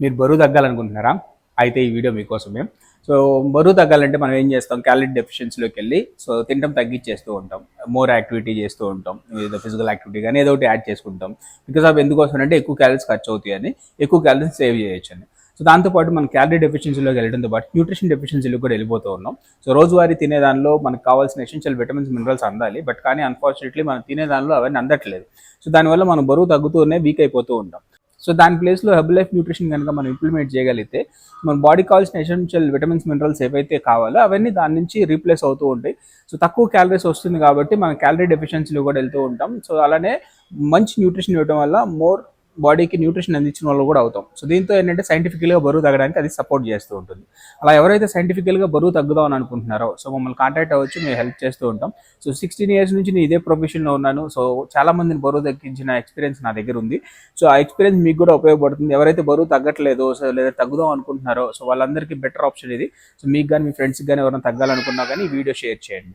మీరు బరువు తగ్గాలనుకుంటున్నారా? అయితే ఈ వీడియో మీకోసమే. సో, బరువు తగ్గాలంటే మనం ఏం చేస్తాం? క్యాలరీ డెఫిషియన్సీలోకి వెళ్ళి తినడం తగ్గించేస్తూ ఉంటాం. మోర్ యాక్టివిటీ చేస్తూ ఉంటాం. ఏదో ఫిజికల్ యాక్టివిటీ గానీ ఏదో ఒకటి యాడ్ చేసుకుంటాం. బికాజ్ ఆఫ్ ఎందుకోసం అంటే ఎక్కువ క్యాలరీస్ ఖర్చు అవుతాయని, ఎక్కువ క్యాలరీస్ సేవ్ చేయొచ్చని. సో, దాంతో పాటు మనం క్యాలరీ డెఫిషియన్సీలోకి వెళ్ళడంతో పాటు న్యూట్రిషన్ డెఫిషియన్సీలోకి కూడా వెళ్ళిపోతూ ఉన్నాం. సో, రోజువారీ తినే దానిలో మనకు కావాల్సిన ఎసెన్షియల్ విటమిన్స్, మినరల్స్ అందాలి. బట్ కానీ అన్ఫార్చునేట్లీ మనం తినే దానిలో అవన్నీ అందట్లేదు. సో, దానివల్ల మనం బరువు తగ్గుతూనే వీక్ అయిపోతూ ఉంటాం. సో దాని ప్లేస్లో హెర్బల్ లైఫ్ న్యూట్రిషన్ కనుక మనం ఇంప్లిమెంట్ చేయగలిగితే మన బాడీకి కావాల్సిన ఎసెన్షియల్ విటమిన్స్, మినరల్స్ ఏవైతే కావాలో అవన్నీ దాని నుంచి రీప్లేస్ అవుతూ ఉంటాయి. సో తక్కువ క్యాలరీస్ వస్తుంది కాబట్టి మనం క్యాలరీ డెఫిషియన్సీలో కూడా వెళ్తూ ఉంటాం. సో అలానే మంచి న్యూట్రిషన్ ఇవ్వడం వల్ల మోర్ బాడీకి న్యూట్రిషన్ అందించిన వాళ్ళు కూడా అవుతాం. సో దీంతో ఏంటంటే సైంటిఫికల్గా బరువు తగ్గడానికి అది సపోర్ట్ చేస్తూ ఉంటుంది. అలా ఎవరైతే సైంటిఫికల్గా బరువు తగ్గుదాం అని అనుకుంటున్నారో సో మమ్మల్ని కాంటాక్ట్ అవ్వచ్చు, మేము హెల్ప్ చేస్తూ ఉంటాం. సో 16 years నుంచి నేను ఇదే ప్రొఫెషన్లో ఉన్నాను. సో చాలా మందిని బరువు తగ్గించిన ఎక్స్పీరియన్స్ నా దగ్గర ఉంది. సో ఆ ఎక్స్పీరియన్స్ మీకు కూడా ఉపయోగపడుతుంది. ఎవరైతే బరువు తగ్గట్లేదో సో లేదా తగ్గుదాం అనుకుంటున్నారో సో వాళ్ళందరికీ బెటర్ ఆప్షన్ ఇది. సో మీకు కానీ మీ ఫ్రెండ్స్కి కానీ ఎవరైనా తగ్గాలనుకున్నా కానీ ఈ వీడియో షేర్ చేయండి.